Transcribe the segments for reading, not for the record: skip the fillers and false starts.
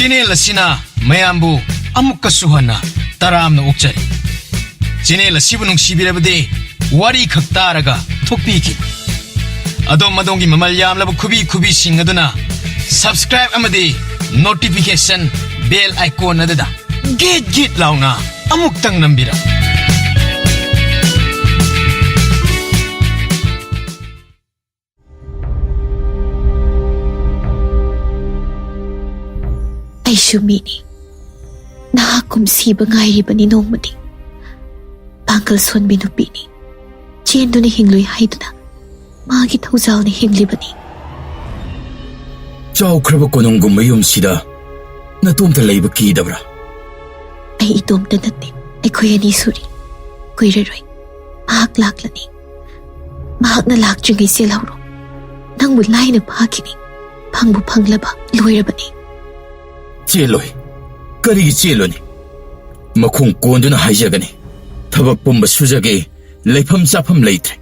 Channel asina mayambu amukkasu hana taramna okjari. Channel asibu nungsibirabadi wari khak taraga thokpiki. Adom madongi mamal yamlaba khubi sing aduna subscribe amadi notification bell icon adada git launa amuktang nambira. Aishumini nahakum siba ngairiba ni nongmadi Bangkal Sonbi nupini Chendo ni hinglui haiduna magi thauzal ni hinglibani Chaukraba konongum mayum sida natumta leiba kidabra Ai itomta natte aikoi ani suri kuiraroi mahak laklani mahakna lakjingai selhauro nangbu laina phakini phangbu phanglaba loirabani Cheloi, karigi cheloni. Makhung konduna haijagani. Thabak pumba sujage, leifam chafam leitre.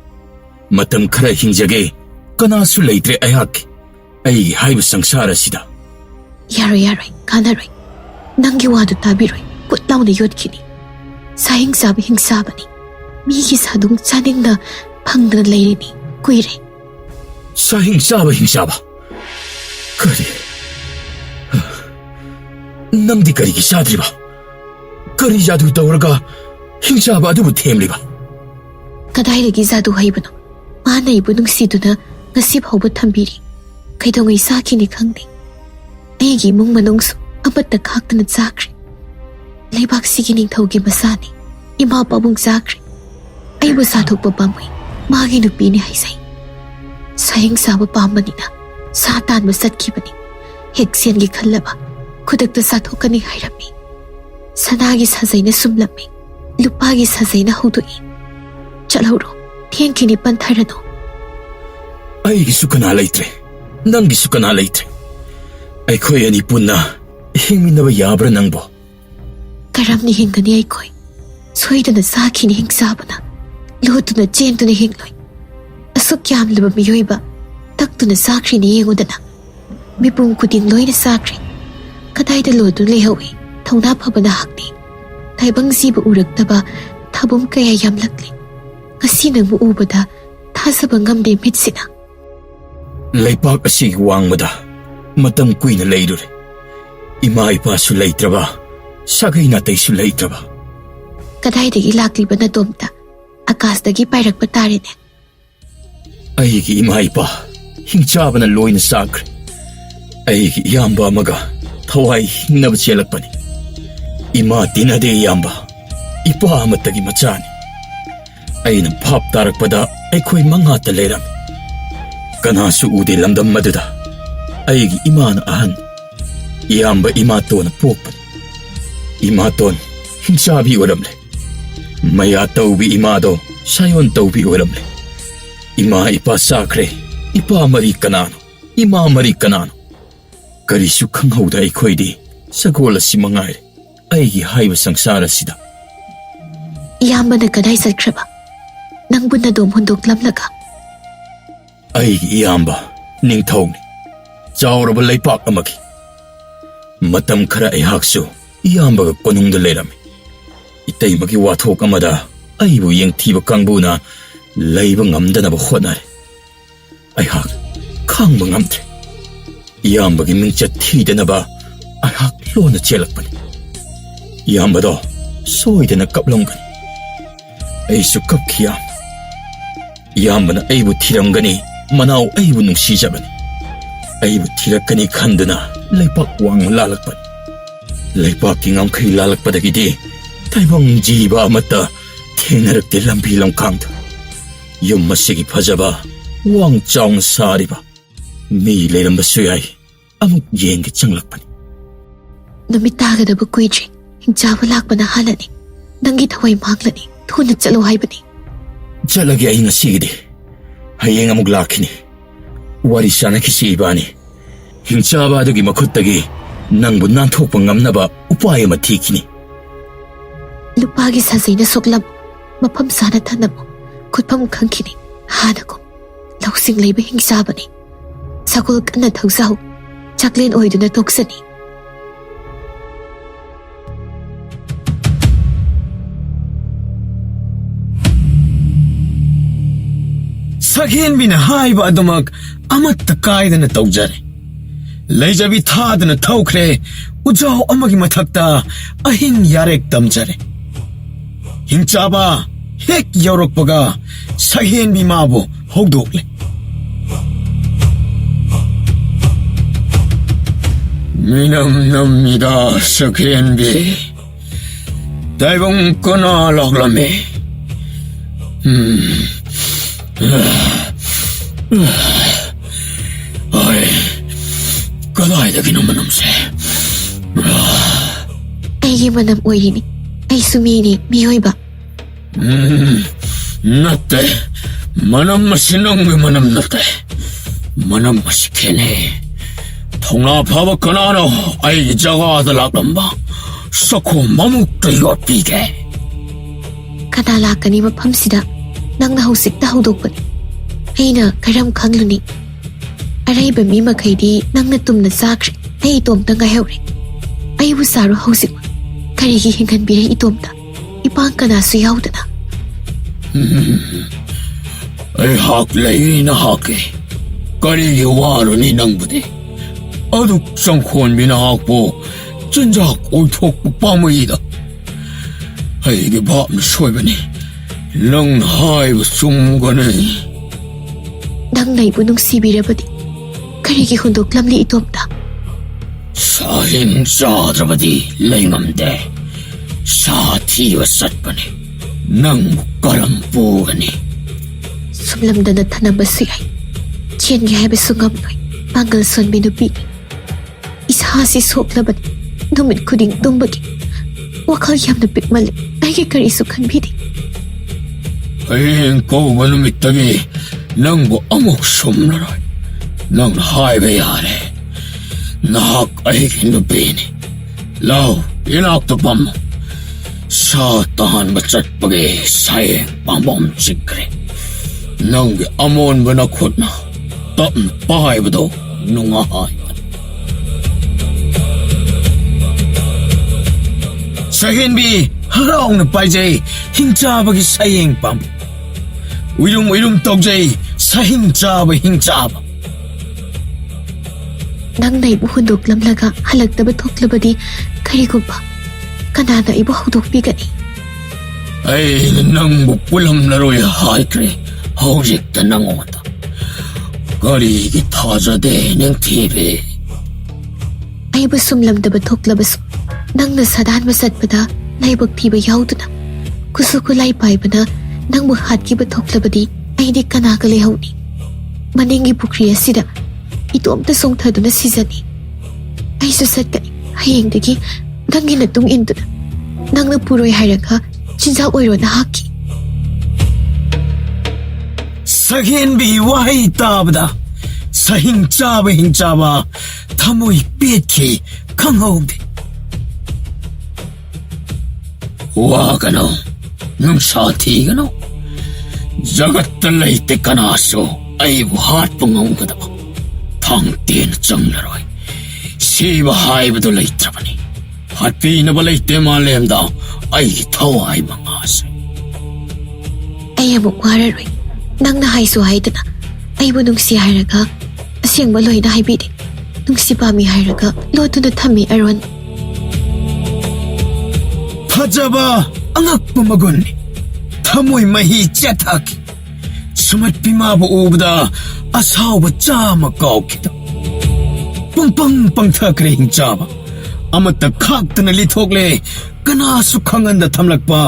Matam khara hingjage, kanasu leitre ayaki. Ai haibu sangsara sida. Yaroi, kanaroi. Nangi wadu tabiroi, putlauna yotkini. Saying sabi hingsabani. Migi sadung chaning na phangdana leirini, kuire. Saying hingsaba. Kari. Nangdi karigi sadriba. Kari jadu tawraga hingsaba adubu themliba. Kadairagi jadu haibano. Mana ibu nungsiduna ngasib hauba thambiri. Kaidongai sakini khangde. Aigi mung manungsu amatta khaktana chakri. Leibak sigi ningthaugi masani. Ima pabung chakri. Aibu sathokpa pamui. Magi nupini haisai. Sayang saba pamanina. Satan masatkibani. Heksian gi khallaba. Kudakta sathokani hairami. Sanagi sazaina sumlami. Lupagi sazaina hudui. Chalhauro, thienkini pantharano. Aigi sukana leitre. Nangi sukana leitre. Aikoi ani punna hingminaba yabra nangbo. Karamni hingani aikoi. Soidana sakini hingsabana. Lotuna chentuna hingloi. Asuk yamlaba miyoiba. Taktuna sakri ni yengudana. Mipung kuding loina sakri. Kadaida lodu lehawi, thongna phabana hakni. Taibang siba uraktaba, thabum kaya yamlakli. Kasi nangmu ubada, thasaba ngamde mitsina. Leipak asig wangmada, matam kuina leidure. Ima ipa su leitraba, sagay natay su leitraba. Kadaidagi lakliba na domta, akasdagi pairakpa tarine. Aigi ima ipa, hingchaba na loy na sakre. Aigi iyamba amaga, thawai hingnaba chelakpani. Ima tinade iyamba, ipa amatagi machani. Aina phap tarakpada aikoi mangata leirami. Kanasu ude lamdam maduda, aigi imana ahan. Iyamba imatona pokpani. Imaton hingsabi oramle. Maya taubi imado sayon taubi oramle. Ima ipa sakre, ipa mari kanano, ima mari kanano. Karisu khanghauda aikhoidi sagola simangai aigi haiba sangsara sida. Iyambana kadai satkraba. Nangbuna dom hundok lamlaga. Aigi iyamba ningthawni. Chawraba leipak amagi. Matam khara aihaksu iyambaga konungda leirami. Itaimagi wathok amada aibu yengthiba kangbuna leiba ngamdanaba hotnare. Aihak khangba ngamtre. Iyambagi mingchat thidanaba aihak lona chelakpani. Iyambado soidana kaplongani. Aisu kapkhiyam. Iyambana aibu thiramgani manau aibu nungsijabani. Aibu thirakani khanduna leipak wang lalakpani. Leipak ki ngamkhai lalakpadagidi taibang jiba amata thengarakte lambi lamkhangda. Yum masigi phajaba wang chawng sariba. Mi leiramba suyai amuk yengi changlakpani. Namitagadabu kuidri, hingchaba lakbana halani. Nangi thawai maglani, thuna chalo haibani. Chalagi ay ngasigidi. Hayeng amuk lakini. Wari sana kisi ibani. Hingchaba adugi makuttagi nangbu nanthokpa ngamnaba upaya mathikini. Lupagi sazayna soklam, mapam sana thanamo, kutpam khangkini, hanakom, lausing leiba hingsabani. Sakul kana thausaw, chaklen oiduna toksani. ꯁꯛꯍꯦꯟꯕꯤꯅ ꯍꯥꯏꯕ ꯑꯗꯨꯃꯛ ꯑꯃꯠꯇ ꯀꯥꯏꯗꯅ ꯇꯧꯖꯔꯦ. ꯂꯩꯖꯕꯤ ꯊꯥꯗꯅ ꯊꯧꯈ꯭ꯔꯦ, ꯎꯖꯥꯎ ꯑꯃꯒꯤ ꯃꯊꯛꯇ ꯑꯍꯤꯡ ꯌꯥꯔꯦꯛ ꯇꯝꯖꯔꯦ. ꯍꯤꯡꯆꯥꯕ ꯍꯦꯛ ꯌꯧꯔꯛꯄꯒ ꯁꯛꯍꯦꯟꯕꯤ ꯃꯥꯕꯨ ꯍꯧꯗꯣꯛꯂꯦ. ꯃꯤꯅꯝ ꯅꯝꯃꯤꯗ ꯁꯛꯍꯦꯟꯕꯤ, ꯇꯥꯏꯕꯪ ꯀꯅꯥ ꯂꯥꯛꯂꯝꯃꯤ? ꯑꯩ ꯀꯗꯥꯏꯗꯒꯤꯅꯣ ꯃꯅꯝꯁꯦ? ꯑꯩꯒꯤ ꯃꯅꯝ ꯑꯣꯏꯔꯤꯅꯤ. ꯑꯩꯁꯨ ꯃꯤꯅꯤ, ꯃꯤꯑꯣꯏꯕ. ꯅꯠꯇꯦ, ꯃꯅꯝ ꯑꯁꯤ ꯅꯪꯒꯤ ꯃꯅꯝ ꯅꯠꯇꯦ. ꯃꯅꯝ ꯑꯁꯤ ꯈꯦꯠꯅꯩ. ꯊꯧꯅꯥ ꯐꯕ ꯀꯅꯥꯅꯣ ꯑꯩꯒꯤ ꯖꯒꯥꯗ ꯂꯥꯛꯂꯝꯕ? ꯁꯈꯣꯝ ꯑꯃꯨꯛꯇ ꯌꯣꯠꯄꯤꯒꯦ. ꯀꯅꯥ ꯂꯥꯛꯀꯅꯤ ꯃꯐꯝꯁꯤꯗ? ꯅꯪꯅ ꯍꯧꯖꯤꯛꯇ ꯍꯧꯗꯣꯛꯄꯅꯤ. ꯑꯩꯅ ꯀꯔꯝ ꯈꯪꯂꯨꯅꯤ? ꯑꯔꯩꯕ ꯃꯤ ꯃꯈꯩꯗꯤ ꯅꯪꯅ ꯇꯨꯝꯅ ꯆꯥꯈ꯭ꯔꯦ. ꯑꯩ ꯏꯇꯣꯝꯇ ꯉꯥꯏꯍꯧꯔꯦ. ꯑꯩꯕꯨ ꯆꯥꯔꯣ ꯍꯧꯖꯤꯛꯃꯛ. ꯀꯔꯤꯒꯤ ꯍꯤꯡꯍꯟꯕꯤꯔꯦ ꯏꯇꯣꯝꯇ, ꯏꯄꯥꯡ ꯀꯅꯥꯁꯨ ꯌꯥꯎꯗꯅ? ꯑꯩꯍꯥꯛ ꯂꯩꯔꯤꯅ ꯍꯥꯛꯀꯦ. ꯀꯔꯤꯒꯤ ꯋꯥꯔꯨꯅꯤ ꯅꯪꯕꯨꯗꯤ? ꯑꯗꯨꯛ ꯆꯪꯈꯣꯟꯕꯤ ꯅꯍꯥꯛꯄꯨ ꯆꯤꯟꯖꯥꯛ ꯑꯣꯏꯊꯣꯛꯄ ꯄꯥꯝꯃꯨꯏꯗ. ꯑꯩꯒꯤ ꯚꯥꯞꯅ ꯁꯣꯏꯕꯅꯤ. ꯅꯪꯅ ꯍꯥꯏꯕ ꯆꯨꯝꯒꯅꯤ. ꯅꯪꯅ ꯑꯩꯕꯨ ꯅꯨꯡꯁꯤꯕꯤꯔꯕꯗꯤ ꯀꯔꯤꯒꯤ ꯍꯨꯟꯗꯣꯛꯂꯝꯂꯤ ꯏꯇꯣꯝꯇ? ꯁꯥꯍꯤꯡ ꯆꯥꯗ꯭ꯔꯕꯗꯤ ꯂꯩꯉꯝꯗꯦ. ꯁꯥ ꯊꯤꯕ ꯆꯠꯄꯅꯤ. ꯅꯪꯕꯨ ꯀꯔꯝ ꯄꯨꯒꯅꯤ? ꯁꯨꯝꯂꯝꯗꯅ ꯊꯅꯝꯕꯁꯨ ꯌꯥꯏ. ꯆꯦꯟꯒꯦ ꯍꯥꯏꯕꯁꯨ ꯉꯝꯂꯣꯏ. ꯄꯥꯡꯒꯜ ꯁꯣꯟꯕꯤ ꯅꯨꯄꯤꯅꯤ. ꯏꯁꯥꯁꯤ ꯁꯣꯛꯂꯕꯅꯤ. ꯅꯨꯃꯤꯠ ꯈꯨꯗꯤꯡ ꯇꯨꯝꯕꯒꯤ. ꯋꯥꯈꯜ ꯌꯥꯝꯅ ꯄꯤꯛꯃꯜꯂꯤ. ꯑꯩꯒꯤ ꯀꯔꯤꯁꯨ ꯈꯟꯕꯤꯗꯦ. ꯍꯌꯦꯡ ꯀꯧꯕ ꯅꯨꯃꯤꯠꯇꯒꯤ ꯅꯪꯕꯨ ꯑꯃꯨꯛ ꯁꯨꯝꯂꯔꯣꯏ. ꯅꯪꯅ ꯍꯥꯏꯕ ꯌꯥꯔꯦ. ꯅꯍꯥꯛ ꯑꯩꯒꯤ ꯅꯨꯄꯤꯅꯤ. ꯂꯥꯎ, ꯏꯅꯥꯛꯇ ꯐꯝꯃꯨ. ꯁꯥ ꯇꯥꯟꯕ ꯆꯠꯄꯒꯤ ꯁꯥꯌꯦꯡ ꯄꯥꯝꯕꯣꯝ ꯆꯤꯛꯈ꯭ꯔꯦ. ꯅꯪꯒꯤ ꯑꯃꯣꯟꯕ ꯅꯈꯨꯠꯅ ꯇꯞꯅ ꯄꯥꯏꯕꯗꯣ ꯅꯨꯡꯉꯥꯏ. ꯁꯛꯍꯦꯟꯕꯤ ꯍꯔꯥꯎꯅ ꯄꯥꯏꯖꯩ ꯍꯤꯡꯆꯥꯕꯒꯤ ꯁꯥꯌꯦꯡ ꯄꯥꯝꯕ. ꯎꯏꯔꯨꯝ ꯎꯏꯔꯨꯝ ꯇꯧꯖꯩ ꯁꯥꯍꯤꯡ ꯆꯥꯕ ꯍꯤꯡꯆꯥꯕ. ꯅꯪꯅ ꯑꯩꯕꯨ ꯍꯨꯟꯗꯣꯛꯂꯝꯂꯒ ꯍꯜꯂꯛꯇꯕ ꯊꯣꯛꯂꯕꯗꯤ ꯀꯔꯤꯒꯨꯝꯕ ꯀꯅꯥꯅ ꯑꯩꯕꯨ ꯍꯧꯗꯣꯛꯄꯤꯒꯅꯤ? ꯑꯩꯅ ꯅꯪꯕꯨ ꯄꯨꯜꯂꯝꯂꯔꯣꯏ ꯍꯥꯏꯈ꯭ꯔꯦ ꯍꯧꯖꯤꯛꯇ ꯅꯪꯉꯣꯟꯗ. ꯀꯔꯤꯒꯤ ꯊꯥꯖꯗꯦ ꯅꯤꯡꯊꯤꯕꯤ? ꯑꯩꯕꯨ ꯁꯨꯝꯂꯝꯗꯕ ꯊꯣꯛꯂꯕꯁꯨ ꯅꯪꯅ ꯁꯥꯗꯥꯟꯕ ꯆꯠꯄꯗ ꯂꯥꯏꯕꯛ ꯊꯤꯕ ꯌꯥꯎꯗꯨꯅ ꯈꯨꯠꯁꯨ ꯈꯨꯠꯂꯥꯏ ꯄꯥꯏꯕꯅ ꯅꯪꯕꯨ ꯍꯥꯠꯈꯤꯕ ꯊꯣꯛꯂꯕꯗꯤ ꯑꯩꯗꯤ ꯀꯅꯥꯒ ꯂꯩꯍꯧꯅꯤ? ꯃꯅꯤꯡꯒꯤ ꯄꯨꯈ꯭ꯔꯤ ꯑꯁꯤꯗ ꯏꯇꯣꯝꯇ ꯆꯣꯡꯊꯗꯨꯅ ꯁꯤꯖꯅꯤ. ꯑꯩꯁꯨ ꯆꯠꯀꯅꯤ ꯍꯌꯦꯡꯗꯒꯤ ꯅꯪꯒꯤ ꯃꯇꯨꯡ ꯏꯟꯗꯨꯅ. ꯅꯪꯅ ꯄꯨꯔꯣꯏ ꯍꯥꯏꯔꯒ ꯆꯤꯟꯖꯥꯛ ꯑꯣꯏꯔꯣꯅ ꯍꯥꯞꯈꯤ. ꯁꯛꯍꯦꯟꯕꯤ ꯋꯥꯍꯩ ꯇꯥꯕꯗ ꯁꯥꯍꯤꯡ ꯆꯥꯕ ꯍꯤꯡꯆꯥꯕ ꯊꯃꯣꯏ ꯄꯦꯠꯈꯤ ꯈꯪꯍꯧꯗꯦ. ꯋꯥꯒꯅꯣ, ꯅꯨꯡꯁꯥ ꯊꯤꯒꯅꯣ. ꯖꯒꯠꯇ ꯂꯩꯇꯦ ꯀꯅꯥꯁꯨ ꯑꯩꯕꯨ ꯍꯥꯠꯄ ꯉꯝꯒꯗꯕ. ꯊꯥꯡ ꯇꯦꯟꯅ ꯆꯪꯂꯔꯣꯏ. ꯁꯤꯕ ꯍꯥꯏꯕꯗꯨ ꯂꯩꯇ꯭ꯔꯕꯅꯤ. ꯍꯥꯠꯄꯤꯅꯕ ꯂꯩꯇꯦ ꯃꯥꯂꯦꯝꯗ ꯑꯩꯒꯤ ꯊꯋꯥꯏ ꯃꯉꯥꯁꯦ. ꯑꯩ ꯑꯃꯨꯛ ꯋꯥꯔꯔꯣꯏ. ꯅꯪꯅ ꯍꯥꯏꯁꯨ ꯍꯥꯏꯗꯅ ꯑꯩꯕꯨ ꯅꯨꯡꯁꯤ ꯍꯥꯏꯔꯒ ꯑꯁꯦꯡꯕ ꯂꯣꯏꯅ ꯍꯥꯏꯕꯤꯗꯦ. ꯅꯨꯡꯁꯤ ꯄꯥꯝꯃꯤ ꯍꯥꯏꯔꯒ ꯂꯣꯠꯇꯨꯅ ꯊꯝꯃꯤ ꯑꯔꯣꯟ. ꯐꯖꯕ ꯑꯉꯛꯄ ꯃꯒꯨꯟꯅꯤ. ꯊꯃꯣꯏ ꯃꯍꯤ ꯆꯦꯊꯈꯤ. ꯁꯨꯃꯠꯄꯤ ꯃꯥꯕꯨ ꯎꯕꯗ ꯑꯁꯥꯎꯕ ꯆꯥꯃ ꯀꯥꯎꯈꯤꯗ. ꯄꯨꯡꯄꯪ ꯄꯪꯊꯈ꯭ꯔꯦ ꯍꯤꯡꯆꯥꯕ. ꯑꯃꯠꯇ ꯈꯥꯛꯇꯅ ꯂꯤꯊꯣꯛꯂꯦ. ꯀꯅꯥꯁꯨ ꯈꯪꯍꯟꯗ ꯊꯝꯂꯛꯄ,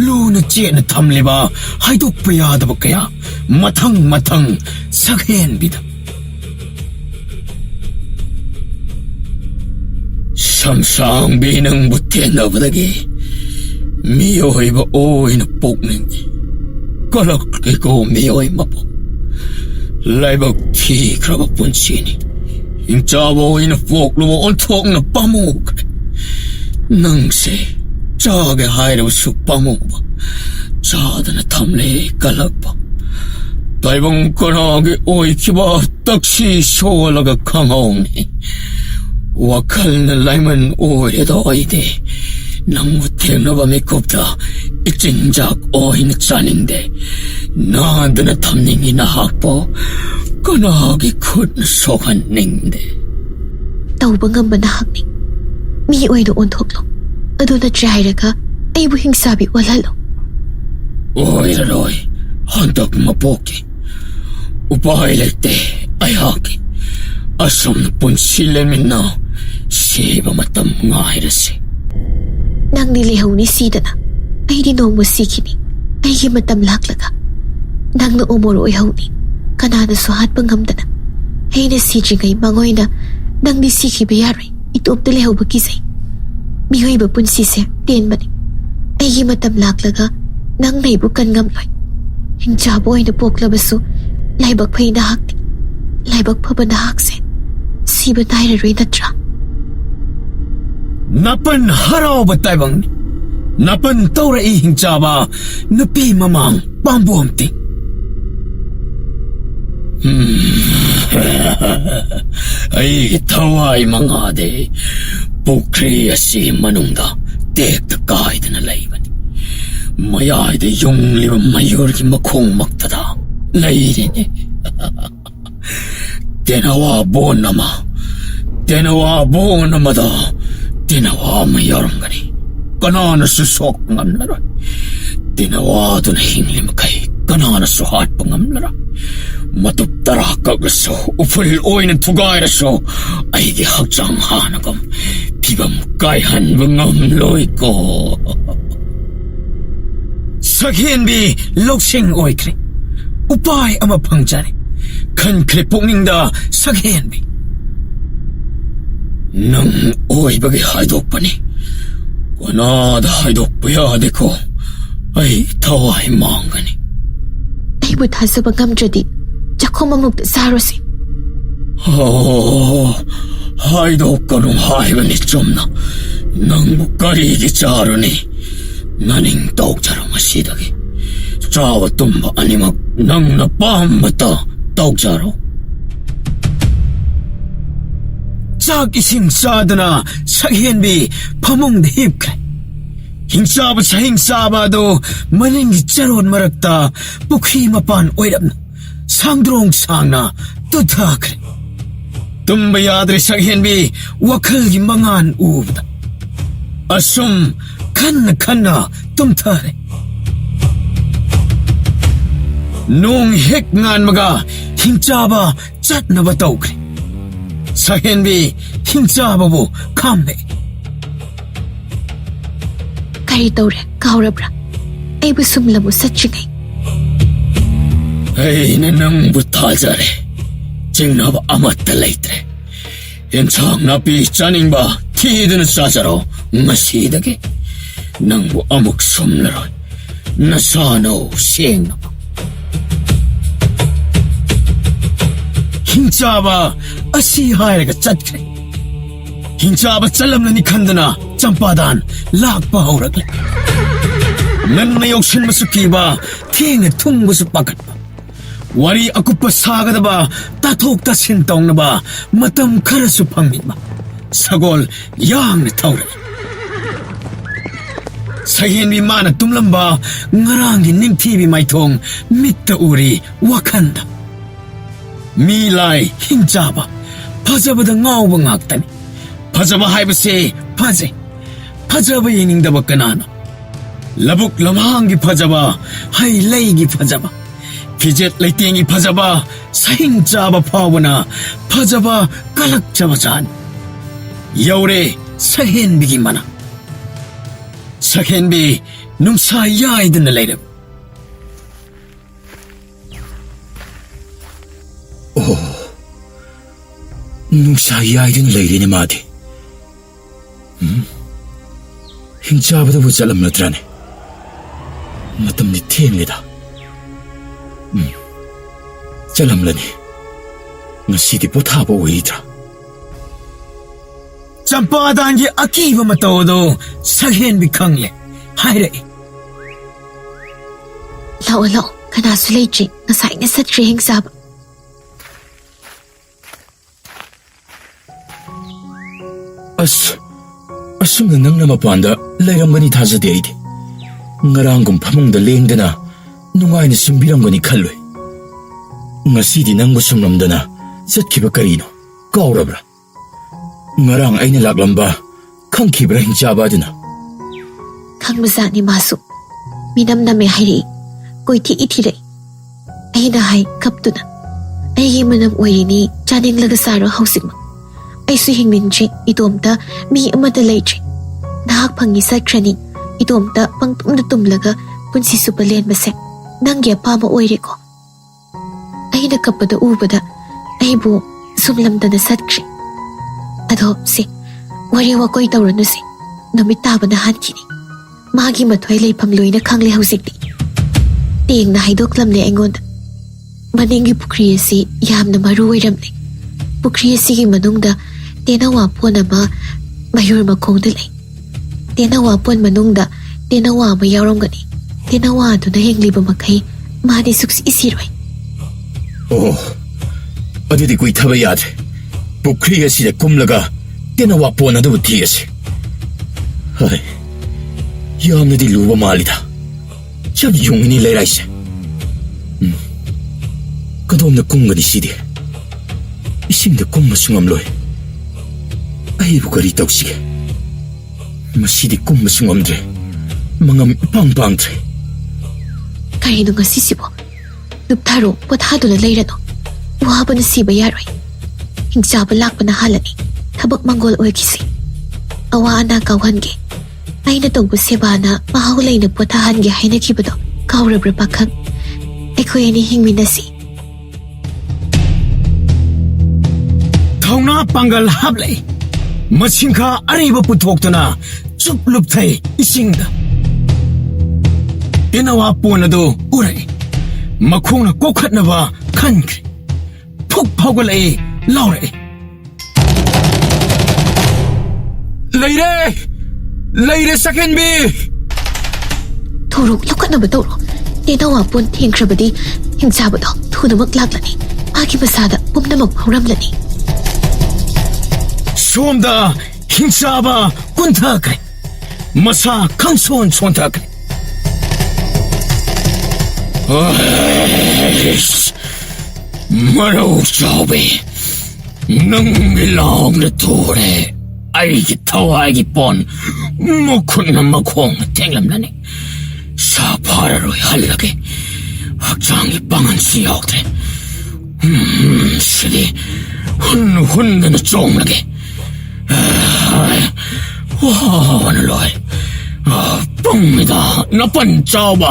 ꯂꯨꯅ ꯆꯦꯠꯅ ꯊꯝꯂꯤꯕ, ꯍꯥꯏꯗꯣꯛꯄ ꯌꯥꯗꯕ ꯀꯌꯥ ꯃꯊꯪ ꯃꯊꯪ ꯁꯛꯍꯦꯟꯕꯤꯗ. ꯁꯝꯁꯥꯡꯕꯤ ꯅꯪꯕꯨ ꯊꯦꯡꯅꯕꯗꯒꯤ ꯃꯤꯑꯣꯏꯕ ꯑꯣꯏꯅ ꯄꯣꯛꯅꯤꯡꯉꯤ. ꯀꯂꯛꯂꯦꯀꯣ ꯃꯤꯑꯣꯏ ꯃꯄꯣꯛ. ꯂꯥꯏꯕꯛ ꯊꯤꯈ꯭ꯔꯕ ꯄꯨꯟꯁꯤꯅꯤ. ꯍꯤꯡꯆꯥꯕ ꯑꯣꯏꯅ ꯄꯣꯛꯂꯨꯕ ꯑꯣꯟꯊꯣꯛꯅ ꯄꯥꯝꯃꯨꯈ꯭ꯔꯦ. ꯅꯪꯁꯦ ꯆꯥꯒꯦ ꯍꯥꯏꯔꯕꯁꯨ ꯄꯥꯝꯃꯨꯕ. ꯆꯥꯗꯅ ꯊꯝꯂꯦ ꯀꯜꯂꯛꯄ. ꯇꯥꯏꯕꯪ ꯀꯅꯥꯒꯤ ꯑꯣꯏꯈꯤꯕ ꯇꯛꯁꯤ ꯁꯣꯜꯂꯒ ꯈꯪꯍꯧꯅꯤ. ꯋꯥꯈꯜꯅ ꯂꯥꯏꯃꯟ ꯑꯣꯏꯔꯦꯗ ꯑꯩꯗꯤ. ꯅꯪꯕꯨ ꯊꯦꯡꯅꯕ ꯃꯤꯀꯨꯞꯇ ꯏꯆꯤꯟꯖꯥꯛ ꯑꯣꯏꯅ ꯆꯥꯅꯤꯡꯗꯦ. 나한테나 탐닝이 나학po kanagi khut sokan ningde. Tauba ngamba nahakni. Mi oida onthoklo. Aduna trairaga aibu hingsabi walalo. Oi raroi, hantak mapoki. Upay lekte ayaki. Asam na punsilen minna siba matam ngahirasi. Nang nilihaw ni Sidana ay dinong mo sikini ay himatam laklaga. Nang na umuro ihaw ni kanana suhat pangamdana ay nasijing ay mangoy na nang nisiki bayaray ito updalihaw bakisay. Mihoy ba punsise din ba ni ay himatam laklaga nang naibukan ngamloy. Hinjabo ay napoklabaso laibag pa'y nahakti. Laibag pa ba nahaksin? Siba tayo rin na tra. Napan haraw ba tayo bang? Napan taura ihing tsaba napi mamang pambuhamti. Ay taway mga de pukri asi manungda tekta kahit na layban. Mayay de yung limang mayor ki makong magtada layrin eh. Tenawa bon nama da Tinawa mayarang gani. Kanana susok ngamlara. Tinawa to na hinglim kay. Kanana suhat pangamlara. Matuptara kagaso. Upul oy ng tugay raso. Ay gihagtsang hanagam. Pibam kayhan bangamloy ko. Saghinbi loksing oy kri. Upay amapang jani. Kan kripong ningda saghinbi. Nang oy bagay haydok pa ni. Kunada haydok payade ko. Ay taway mga ni. Ay buta sa bagamdra di. Jako mamugda sarosi. Haydok ka nung hayban ni Chomna. Nang bukari di charo ni. Naning tawag charo masidagi. Chawa tumba animag nang napamata tawag charo. 짝 이싱사드나 사히엔비 파몽드 힙크레 힝사바 사힝사바도 마닝기 짜론 마락다 부퀴마판 오이랍나 상드롱 상나 뚜타크레 tumbaya드리 사히엔비 와클기 망한 우브다 아숨 칸나 tum타레 농 핵난 마가 힝짜바 짰나바 따우크레 Sahenbi hingsababu kambe. Kari taure kaurabra. Ay busumla mo sa chingay. Ay nanang butajare. Jingnaba amat talaytre. Yansang napi chaning ba tidin sasaro masidage. Nang bu amok sumlaroy. Nasano siyeng na. 힝짜바 아시 하이가 짰그래 힝짜바 짤람나니 칸드나 짬바단 락바 하우라게 난나 욕실 무스키바 팅에 퉁무스 빠갔바 와리 아쿠빠 사가다바 따톡다 신똥나바 마땀 카라수 팡민바 사골 양네 타우라게 사히엔비 마나 tumlamba ngarangi ning TV maitong mitta uri wakanda 미라이 힝자바 파자바다 ngawba ngaktan 파자바 하이브세 파제 파자바 예닝다바 까나나 labuk lamhangi 파자바 하이레이기 파자바 피젯 레이팅이 파자바 사힝자바 파워나 파자바 깔락자바잔 여울에 사헨비기 많아 사헨비 농사야이든 레이름 Nungsayayang layli ni Madi. Hingsabadı bu zalim nadrani. Matam ni tiyemlida. Zalimlani. Ngasidi potaba uidra. Champadangi akiba matodo saghen bikangye. Hayre. Lao, kanasulay jing nasay nga sa trihing sab. Asumna nang namapanda layramgani thazade aidi. Ngarangum pamungda lengdana ꯅꯨꯡꯉꯥꯏꯅ ꯁꯨꯝꯕꯤꯔꯝꯒꯅꯤ ꯈꯜꯂꯨꯏ. ꯉꯁꯤꯗꯤ ꯅꯪꯕꯨ ꯁꯨꯝꯂꯝꯗꯅ ꯆꯠꯈꯤꯕ ꯀꯔꯤꯅꯣ? ꯀꯥꯎꯔꯕ꯭ꯔꯥ? ꯉꯔꯥꯡ ꯑꯩꯅ ꯂꯥꯛꯂꯝꯕ ꯈꯪꯈꯤꯕ꯭ꯔꯥ ꯍꯤꯡꯆꯥꯕ ꯑꯗꯨꯅ? ꯈꯪꯕꯖꯥꯠꯅꯤ ꯃꯥꯁꯨ. ꯃꯤꯅꯝ ꯅꯝꯃꯦ ꯍꯥꯏꯔꯛꯏ. ꯀꯣꯏꯊꯤ ꯏꯊꯤꯔꯛꯏ. ꯑꯩꯅ ꯍꯥꯏ ꯀꯞꯇꯨꯅ, ꯑꯩꯒꯤ ꯃꯅꯝ ꯑꯣꯏꯔꯤꯅꯤ, ꯆꯥꯅꯤꯡꯂꯒ ꯆꯥꯔꯣ ꯍꯧꯖꯤꯛꯃꯛ. ꯑꯩꯁꯨ ꯍꯤꯡꯅꯤꯡꯗ꯭ꯔꯦ, ꯏꯇꯣꯝꯇ ꯃꯤ ꯑꯃꯠꯇ ꯂꯩꯇ꯭ꯔꯦ. ꯅꯍꯥꯛ ꯐꯪꯉꯤ ꯆꯠꯈ꯭ꯔꯅꯤ, ꯏꯇꯣꯝꯇ ꯄꯪꯇꯨꯝꯗ ꯇꯨꯝꯂꯒ ꯄꯨꯟꯁꯤ ꯆꯨꯞꯄ ꯂꯦꯟꯕꯁꯦ ꯅꯪꯒꯤ ꯑꯄꯥꯝꯕ ꯑꯣꯏꯔꯦꯀꯣ. ꯑꯩꯅ ꯀꯞꯄꯗ ꯎꯕꯗ ꯑꯩꯕꯨ ꯁꯨꯝꯂꯝꯗꯅ ꯆꯠꯈ꯭ꯔꯦ. ꯑꯗꯣ ꯁꯤ ꯋꯥꯔꯤ ꯋꯥꯀꯣꯏ ꯇꯧꯔꯅꯨꯁꯦ. ꯅꯨꯃꯤꯠ ꯇꯥꯕꯅ ꯍꯥꯟꯈꯤꯅꯤ. ꯃꯥꯒꯤ ꯃꯊꯣꯏ ꯂꯩꯐꯝ ꯂꯣꯏꯅ ꯈꯪꯂꯦ ꯍꯧꯖꯤꯛꯇꯤ. ꯇꯦꯡꯅ ꯍꯥꯏꯗꯣꯛꯂꯝꯂꯦ ꯑꯩꯉꯣꯟꯗ. ꯃꯅꯤꯡꯒꯤ ꯄꯨꯈ꯭ꯔꯤ ꯑꯁꯤ ꯌꯥꯝꯅ ꯃꯔꯨ ꯑꯣꯏꯔꯝꯂꯦ. ꯄꯨꯈ꯭ꯔꯤ ꯑꯁꯤꯒꯤ ꯃꯅꯨꯡꯗ ꯇꯦꯅꯋꯥꯄꯣꯟ ꯑꯃ ꯃꯌꯨꯔ ꯃꯈꯣꯡꯗ ꯂꯩ. ꯇꯦꯅꯋꯥꯄꯣꯟ ꯃꯅꯨꯡꯗ ꯇꯦꯅꯋꯥ ꯑꯃ ꯌꯥꯎꯔꯝꯒꯅꯤ. ꯇꯦꯅꯋꯥ ꯑꯗꯨꯅ ꯍꯤꯡꯂꯤꯕ ꯃꯈꯩ ꯃꯥꯗꯤ ꯁꯨꯛꯁꯤ ꯁꯤꯔꯣꯏ. ꯑꯣ, ꯑꯗꯨꯗꯤ ꯀꯨꯏꯊꯕ ꯌꯥꯗ꯭ꯔꯦ. ꯄꯨꯈ꯭ꯔꯤ ꯑꯁꯤꯗ ꯀꯨꯝꯂꯒ ꯇꯦꯅꯋꯥꯄꯣꯟ ꯑꯗꯨꯕꯨ ꯊꯤꯔꯁꯤ. ꯍꯣꯏ, ꯌꯥꯝꯅꯗꯤ ꯂꯨꯕ ꯃꯥꯜꯂꯤꯗ. ꯌꯥꯝ ꯌꯨꯡꯉꯤꯅꯤ ꯂꯩꯔꯥꯏꯁꯦ. ꯀꯗꯣꯝꯗ ꯀꯨꯝꯒꯅꯤ ꯁꯤꯗꯤ? ꯏꯁꯤꯡꯗ ꯀꯨꯝꯕꯁꯨ ꯉꯝꯂꯣꯏ. ꯑꯩꯕꯨ ꯀꯔꯤ ꯇꯧꯁꯤꯒꯦ? ꯃꯁꯤꯗꯤ ꯀꯨꯝꯕꯁꯨ ꯉꯝꯗ꯭ꯔꯦ. ꯃꯉꯝ ꯏꯄꯥꯡ ꯄꯥꯡꯗ꯭ꯔꯦ. ꯀꯔꯤꯅꯣ ꯉꯁꯤꯁꯤꯕꯣ? ꯂꯨꯞꯊꯔꯣ, ꯄꯣꯊꯥꯗꯨꯅ ꯂꯩꯔꯅꯣ. ꯋꯥꯕꯅ ꯁꯤꯕ ꯌꯥꯔꯣꯏ. ꯍꯤꯡꯆꯥꯕ ꯂꯥꯛꯄꯅ ꯍꯥꯜꯂꯅꯤ. ꯊꯕꯛ ꯃꯪꯒꯣꯜ ꯑꯣꯏꯈꯤꯁꯤ. ꯑꯋꯥ ꯑꯅꯥ ꯀꯥꯎꯍꯟꯒꯦ. ꯑꯩꯅ ꯇꯧꯕ ꯁꯦꯕꯥꯅ ꯃꯍꯥꯎ ꯂꯩꯅ ꯄꯣꯊꯥꯍꯟꯒꯦ ꯍꯥꯏꯅꯈꯤꯕꯗꯣ ꯀꯥꯎꯔꯕ꯭ꯔꯥ ꯄꯥꯈꯪ? ꯑꯩꯈꯣꯏ ꯑꯅꯤ ꯍꯤꯡꯃꯤꯟꯅꯁꯤ. ꯊꯧꯅꯥ ꯄꯥꯡꯒꯜ ꯍꯥꯞꯂꯛꯏ. ꯃꯁꯤꯡꯈꯥ ꯑꯔꯤꯕ ꯄꯨꯊꯣꯛꯇꯨꯅ ꯆꯨꯞ ꯂꯨꯞꯊꯩ ꯏꯁꯤꯡꯗ. ꯇꯦꯅꯋꯥꯄꯣꯟ ꯑꯗꯨ ꯎꯔꯛꯏ. ꯃꯈꯣꯡꯅ ꯀꯣꯛꯈꯠꯅꯕ ꯈꯟꯈ꯭ꯔꯦ. ꯐꯨꯛ ꯐꯥꯎꯒꯠꯂꯛꯏ, ꯂꯥꯎꯔꯛꯏ. ꯂꯩꯔꯦ! ꯂꯩꯔꯦ ꯁꯛꯍꯦꯟꯕꯤ! ꯊꯧꯔꯣ, ꯂꯧꯈꯠꯅꯕ ꯇꯧꯔꯣ. ꯇꯦꯅꯋꯥꯄꯣꯟ ꯊꯦꯡꯈ꯭ꯔꯕꯗꯤ ꯍꯤꯡꯆꯥꯕꯗꯣ ꯊꯨꯅꯃꯛ ꯂꯥꯛꯂꯅꯤ. ꯃꯥꯒꯤ ꯃꯁꯥꯗ ꯄꯨꯝꯅꯃꯛ ꯐꯥꯎꯔꯝꯂꯅꯤ. ꯁꯣꯝꯗ ꯍꯤꯡꯆꯥꯕ ꯀꯨꯟꯊꯈ꯭ꯔꯦ. ꯃꯁꯥ ꯈꯪꯁꯣꯟ ꯁꯣꯟꯊꯈ꯭ꯔꯦ. ꯃꯔꯧ ꯆꯥꯎꯕꯤ, ꯅꯪꯒꯤ ꯂꯥꯎꯅ ꯊꯨꯔꯦ. ꯑꯩꯒꯤ ꯊꯋꯥꯏꯒꯤ ꯄꯣꯟ ꯃꯈꯨꯠꯅ ꯃꯈꯣꯡꯅ ꯊꯦꯡꯂꯝꯂꯅꯤ. ꯁꯥ ꯐꯥꯔꯔꯣꯏ, ꯍꯜꯂꯒꯦ. ꯍꯛꯆꯥꯡꯒꯤ ꯄꯥꯡꯒꯜꯁꯤ ꯌꯥꯎꯗ꯭ꯔꯦ. ꯁꯤꯗꯤ ꯍꯨꯟꯗꯅ ꯆꯣꯡꯂꯒꯦ. ꯋꯥꯕꯅ ꯂꯣꯏ. ꯄꯨꯡꯃꯤꯗ ꯅꯥꯄꯟ ꯆꯥꯎꯕ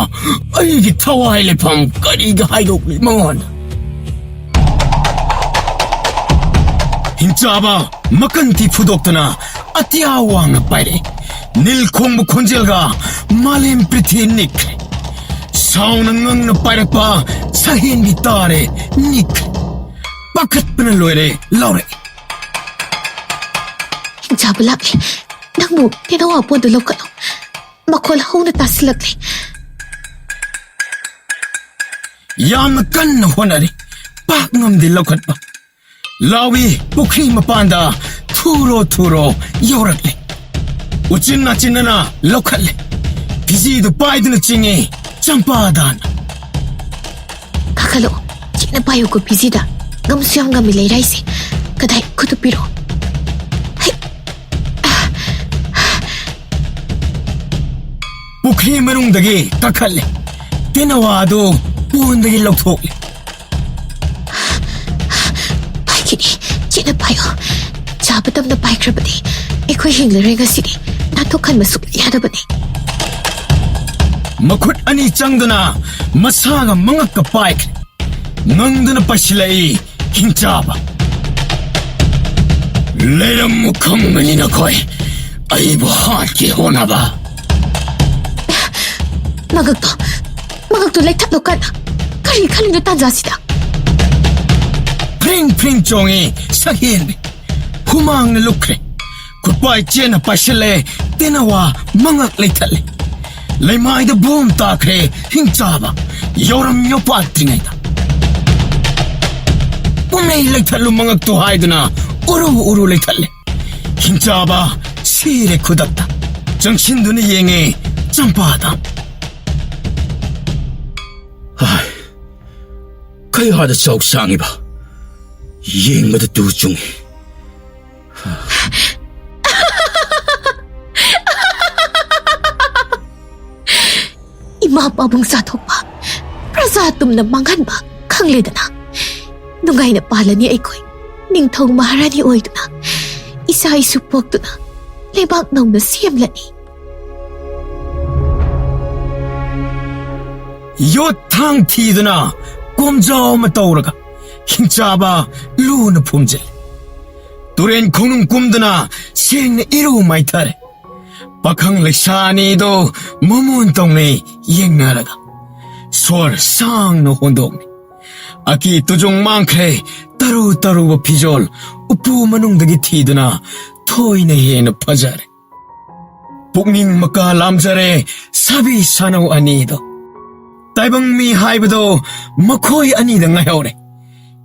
ꯑꯩꯒꯤ ꯊꯋꯥꯏ ꯂꯩꯐꯝ ꯀꯔꯤꯒ ꯍꯥꯏꯗꯣꯛꯂꯤ ꯃꯉꯣꯟꯗ? ꯍꯤꯡꯆꯥꯕ ꯃꯀꯟꯊꯤ ꯐꯨꯗꯣꯛꯇꯨꯅ ꯑꯇꯤꯌꯥ ꯋꯥꯡꯅ ꯄꯥꯏꯔꯛꯏ. ꯅꯤꯜꯈꯣꯡꯕ ꯈꯣꯟꯖꯦꯜꯒ ꯃꯥꯂꯦꯝ ꯄ꯭ꯔꯤꯊꯤ ꯅꯤꯛꯈ꯭ꯔꯦ. ꯁꯥꯎꯅ ꯉꯪꯅ ꯄꯥꯏꯔꯛꯄ ꯁꯛꯍꯦꯟꯕꯤ ꯇꯥꯔꯦ, ꯅꯤꯛꯈ꯭ꯔꯦ. ꯄꯥꯈꯠꯄꯅ ꯂꯣꯏꯔꯦ, ꯂꯥꯎꯔꯛꯏ. ꯍꯤꯡꯆꯥꯕ ꯂꯥꯛꯂꯦ. ꯅꯪꯕꯨ ꯇꯦꯅꯋꯥꯄꯣꯟꯗꯨ ꯂꯧꯈꯠꯂꯣ. ꯃꯈꯣꯜ ꯍꯧꯅ ꯇꯥꯁꯤꯜꯂꯛꯂꯦ. ꯌꯥꯝꯅ ꯀꯟꯅ ꯍꯣꯠꯅꯔꯤ. ꯄꯥꯛ ꯉꯝꯗꯦ ꯂꯧꯈꯠꯄ. ꯂꯥꯎꯏ ꯄꯨꯈ꯭ꯔꯤ ꯃꯄꯥꯟꯗ ꯊꯨꯔꯣ ꯊꯨꯔꯣ ꯌꯧꯔꯛꯂꯦ. ꯎꯆꯤꯟ ꯅꯥꯆꯤꯟꯅꯅ ꯂꯧꯈꯠꯂꯦ. ꯐꯤꯖꯤꯗꯨ ꯄꯥꯏꯗꯨꯅ ꯆꯤꯡꯉꯤ ꯆꯝꯄꯥꯗꯥꯅ. ꯀꯥꯈꯠꯂꯛꯑꯣ. ꯆꯦꯠꯅ ꯄꯥꯏꯌꯨꯀꯣ ꯐꯤꯖꯤꯗ. ꯉꯝꯁꯨ ꯌꯥꯝ ꯉꯝꯃꯤ ꯂꯩꯔꯥꯏꯁꯦ. ꯀꯗꯥꯏ ꯈꯨꯠꯇꯨ ꯄꯤꯔꯛꯑꯣ. ꯄꯨꯈ꯭ꯔꯤ ꯃꯅꯨꯡꯗꯒꯤ ꯀꯥꯈꯠꯂꯦ. ꯇꯦꯅꯋꯥ ꯑꯗꯨ ꯄꯣꯟꯗꯒꯤ ꯂꯧꯊꯣꯛꯂꯦ. ꯄꯥꯏꯈꯤꯅꯤ. ꯆꯦꯠꯅ ꯄꯥꯏꯌꯣ. ꯆꯥꯕ ꯇꯝꯅ ꯄꯥꯏꯈ꯭ꯔꯕꯗꯤ ꯑꯩꯈꯣꯏ ꯍꯤꯡꯂꯔꯣꯏ ꯉꯁꯤꯗꯤ. ꯅꯥꯟꯊꯣꯛꯍꯟꯕ ꯁꯨꯛꯌꯥ ꯌꯥꯗꯕꯅꯤ. ꯃꯈꯨꯠ ꯑꯅꯤ ꯆꯪꯗꯨꯅ ꯃꯁꯥꯒ ꯃꯉꯛꯀ ꯄꯥꯏꯈ꯭ꯔꯦ. ꯉꯪꯗꯨꯅ ꯄꯥꯏꯁꯤꯜꯂꯛꯏ ꯍꯤꯡꯆꯥꯕ. ꯂꯩꯔꯝꯃꯨ ꯈꯪꯒꯅꯤ ꯅꯈꯣꯏ ꯑꯩꯕꯨ ꯍꯥꯠꯀꯦ ꯍꯣꯠꯅꯕ. ꯃꯉꯛꯇꯣ ꯂꯩꯊꯠꯂꯣ ꯀꯟꯅ. ꯀꯔꯤ ꯈꯜꯂꯤꯅꯣ ꯇꯥꯟꯖꯥꯁꯤꯗ? ꯐ꯭ꯔꯤꯡ ꯐ꯭ꯔꯤꯡ ꯆꯣꯡꯉꯤ ꯁꯛꯍꯦꯟꯕꯤ. ꯍꯨꯃꯥꯡꯅ ꯂꯨꯞꯈ꯭ꯔꯦ. ꯈꯨꯠꯄꯥꯏ ꯆꯦꯟꯅ ꯄꯥꯏꯁꯤꯜꯂꯦ. ꯇꯦꯅꯋꯥ ꯃꯉꯛ ꯂꯩꯊꯠꯂꯦ. ꯂꯩꯃꯥꯏꯗ ꯕꯣꯝ ꯇꯥꯈ꯭ꯔꯦ ꯍꯤꯡꯆꯥꯕ. ꯌꯧꯔꯝ ꯌꯧꯄꯥꯠꯇ꯭ꯔꯤꯉꯩꯗ ꯄꯨꯝꯅꯩ ꯂꯩꯊꯠꯂꯨ ꯃꯉꯛꯇꯣ ꯍꯥꯏꯗꯨꯅ ꯎꯔꯨ ꯎꯔꯨ ꯂꯩꯊꯠꯂꯦ. ꯍꯤꯡꯆꯥꯕ ꯁꯤꯔꯦ ꯈꯨꯗꯛꯇ. ꯆꯪꯁꯤꯟꯗꯨꯅ ꯌꯦꯡꯉꯦ ꯆꯝꯄꯥꯗ. ꯀꯌꯥꯗ ꯆꯥꯎꯁꯥꯡꯉꯤꯕ ꯌꯦꯡꯕꯗ ꯇꯨ ꯆꯨꯡꯉꯤ ꯏꯃꯥ ꯄꯥꯕꯨꯡ ꯆꯥꯊꯣꯛꯄ ꯄ꯭ꯔꯖꯥ ꯇꯨꯝꯅ ꯃꯥꯡꯍꯟꯕ ꯈꯪꯂꯦꯗꯅ ꯅꯨꯡꯉꯥꯏꯅ ꯄꯥꯜꯂꯅꯤ ꯑꯩꯈꯣꯏ ꯅꯤꯡꯊꯧ ꯃꯍꯥꯔꯥꯅꯤ ꯑꯣꯏꯗꯨꯅ ꯏꯆꯥ ꯏꯁꯨ ꯄꯣꯛꯇꯨꯅ ꯂꯩꯕꯥꯛ ꯅꯧꯅ ꯁꯦꯝꯂꯅꯤ ꯌꯣꯠ ꯊꯥꯡ ꯊꯤꯗꯨꯅ ꯀꯣꯝꯖꯥꯎ ꯑꯃ ꯇꯧꯔꯒ ꯍꯤꯡꯆꯥꯕ ꯂꯨꯅ ꯐꯨꯝꯖꯤꯜꯂꯤ ꯇꯨꯔꯦꯟ ꯈꯣꯡꯅꯨꯡ ꯀꯨꯝꯗꯨꯅ ꯁꯦꯡꯅ ꯏꯔꯨ ꯃꯥꯏꯊꯔꯦ ꯄꯥꯈꯪ ꯂꯩꯁꯥ ꯑꯅꯤꯗꯣ ꯃꯃꯣꯟ ꯇꯧꯅꯩ ꯌꯦꯡꯅꯔꯒ ꯁꯣꯔ ꯁꯥꯡꯅ ꯍꯣꯟꯗꯣꯛꯅꯤ ꯑꯀꯤ ꯇꯨꯖꯨꯡ ꯃꯥꯡꯈ꯭ꯔꯦ ꯇꯔꯨ ꯇꯔꯨꯕ ꯐꯤꯖꯣꯜ ꯎꯄꯨ ꯃꯅꯨꯡꯗꯒꯤ ꯊꯤꯗꯨꯅ ꯊꯣꯏꯅ ꯍꯦꯟꯅ ꯐꯖꯔꯦ ꯄꯨꯛꯅꯤꯡ ꯃꯀꯥ ꯂꯥꯝꯖꯔꯦ ꯁꯥꯕꯤ ꯁꯥꯅꯧ ꯑꯅꯤꯗꯣ ꯇꯥꯏꯕꯪ ꯃꯤ ꯍꯥꯏꯕꯗꯣ ꯃꯈꯣꯏ ꯑꯅꯤꯗ ꯉꯥꯏꯍꯧꯔꯦ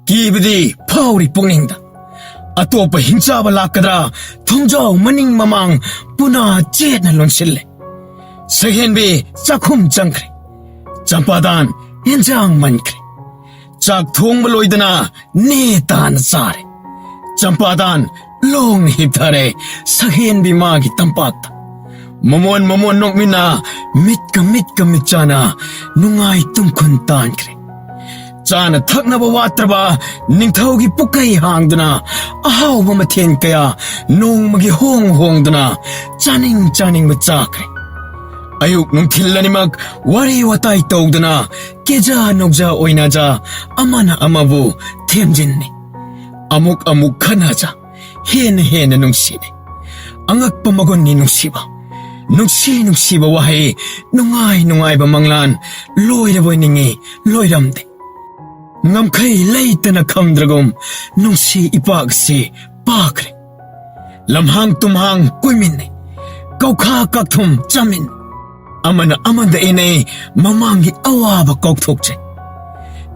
ꯀꯤꯕꯗꯤ ꯐꯥꯎꯔꯤ ꯄꯨꯛꯅꯤꯡꯗ ꯑꯇꯣꯞꯄ ꯍꯤꯡꯆꯥꯕ ꯂꯥꯛꯀꯗ꯭ꯔꯥ ꯊꯣꯡꯖꯥꯎ ꯃꯅꯤꯡ ꯃꯃꯥꯡ ꯄꯨꯅꯥ ꯆꯦꯠꯅ ꯂꯣꯟꯁꯤꯜꯂꯦ ꯁꯍꯦꯟꯕꯤ ꯆꯥꯛꯈꯨꯝ ꯆꯪꯈ꯭ꯔꯦ ꯆꯝꯄꯥꯗꯥꯟ ꯌꯦꯟꯖꯥꯡ ꯃꯟꯈ꯭ꯔꯦ ꯆꯥꯛ ꯊꯣꯡꯕ ꯂꯣꯏꯗꯅ ꯅꯦ ꯇꯥꯅ ꯆꯥꯔꯦ ꯆꯝꯄꯥꯗꯥꯟ ꯂꯣꯡꯅ ꯍꯤꯞꯊꯔꯦ ꯁꯍꯦꯟꯕꯤ ꯃꯥꯒꯤ ꯇꯝꯄꯥꯛꯇ ꯃꯃꯣꯟ ꯅꯣꯛꯃꯤꯟꯅ ꯃꯤꯠꯀ ꯃꯤꯠꯆꯥꯅ ꯅꯨꯡꯉꯥꯏ ꯇꯨꯝꯈꯨꯟ ꯇꯥꯟꯈ꯭ꯔꯦ ꯆꯥꯅ ꯊꯛꯅꯕ ꯋꯥꯠꯇ꯭ꯔꯕ ꯅꯤꯡꯊꯧꯒꯤ ꯄꯨꯀꯩ ꯍꯥꯡꯗꯨꯅ ꯑꯍꯥꯎꯕ ꯃꯊꯦꯜ ꯀꯌꯥ ꯅꯣꯡꯃꯒꯤ ꯍꯣꯡꯗꯨꯅ ꯆꯥꯅꯤꯡꯕ ꯆꯥꯈ꯭ꯔꯦ ꯑꯌꯨꯛ ꯅꯨꯡꯊꯤꯜ ꯑꯅꯤꯃꯛ ꯋꯥꯔꯤ ꯋꯥꯇꯥꯏ ꯇꯧꯗꯨꯅ ꯀꯦꯖꯥ ꯅꯧꯖꯥ ꯑꯣꯏꯅꯖ ꯑꯃꯅ ꯑꯃꯕꯨ ꯊꯦꯝꯖꯤꯟꯅꯤ ꯑꯃꯨꯛ ꯈꯟꯅꯖ ꯍꯦꯟꯅ ꯅꯨꯡꯁꯤꯅꯤ ꯑꯉꯛꯄ ꯃꯒꯨꯟꯒꯤ ꯅꯨꯡꯁꯤꯕ ꯋꯥꯍꯩ ꯅꯨꯡꯉꯥꯏꯕ ꯃꯪꯂꯥꯟ ꯂꯣꯏꯔꯕꯣꯏ ꯅꯤꯡꯉꯤ ꯂꯣꯏꯔꯝꯗꯦ ꯉꯝꯈꯩ ꯂꯩꯇꯅ ꯈꯝꯗ꯭ꯔꯒꯨꯝ ꯅꯨꯡꯁꯤ ꯏꯄꯥꯛꯁꯤ ꯄꯥꯈ꯭ꯔꯦ ꯂꯝꯍꯥꯡ ꯇꯨꯝꯍꯥꯡ ꯀꯣꯏꯃꯤꯟꯅꯩ ꯀꯧꯈꯥ ꯀꯥꯛꯊꯨꯝ ꯆꯥꯃꯤꯟꯅꯩ ꯑꯃꯅ ꯑꯃꯗ ꯏꯅꯩ ꯃꯃꯥꯡꯒꯤ ꯑꯋꯥꯕ ꯀꯥꯎꯊꯣꯛꯆꯩ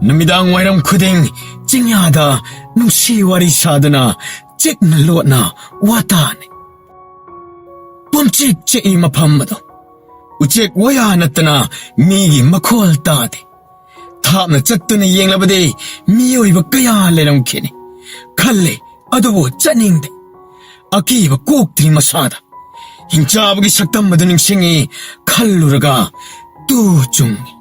ꯅꯨꯃꯤꯗꯥꯡ ꯋꯥꯏꯔꯝ ꯈꯨꯗꯤꯡ ꯆꯤꯡꯌꯥꯗ ꯅꯨꯡꯁꯤ ꯋꯥꯔꯤ ꯁꯥꯗꯨꯅ ꯆꯤꯛꯅ ꯂꯣꯠꯅ ꯋꯥꯇꯥꯅꯩ ꯄꯨꯝꯆꯤꯛ ꯆꯤꯛꯏ ꯃꯐꯝ ꯑꯗꯣ ꯎꯆꯦꯛ ꯋꯥꯌꯥ ꯅꯠꯇꯅ ꯃꯤꯒꯤ ꯃꯈꯣꯜ ꯇꯥꯗꯦ ꯊꯥꯞꯅ ꯆꯠꯇꯨꯅ ꯌꯦꯡꯂꯕꯗꯤ ꯃꯤꯑꯣꯏꯕ ꯀꯌꯥ ꯂꯩꯔꯝꯈꯤꯅꯤ ꯈꯜꯂꯦ ꯑꯗꯨꯕꯨ ꯆꯠꯅꯤꯡꯗꯦ ꯑꯀꯤꯕ ꯀꯣꯛꯇ꯭ꯔꯤ ꯃꯁꯥꯗ ꯍꯤꯡꯆꯥꯕꯒꯤ ꯁꯛꯇꯝ ꯑꯗꯨ ꯅꯤꯡꯁꯤꯡꯉꯤ ꯈꯜꯂꯨꯔꯒ ꯇꯨ ꯆꯨꯡꯉꯤ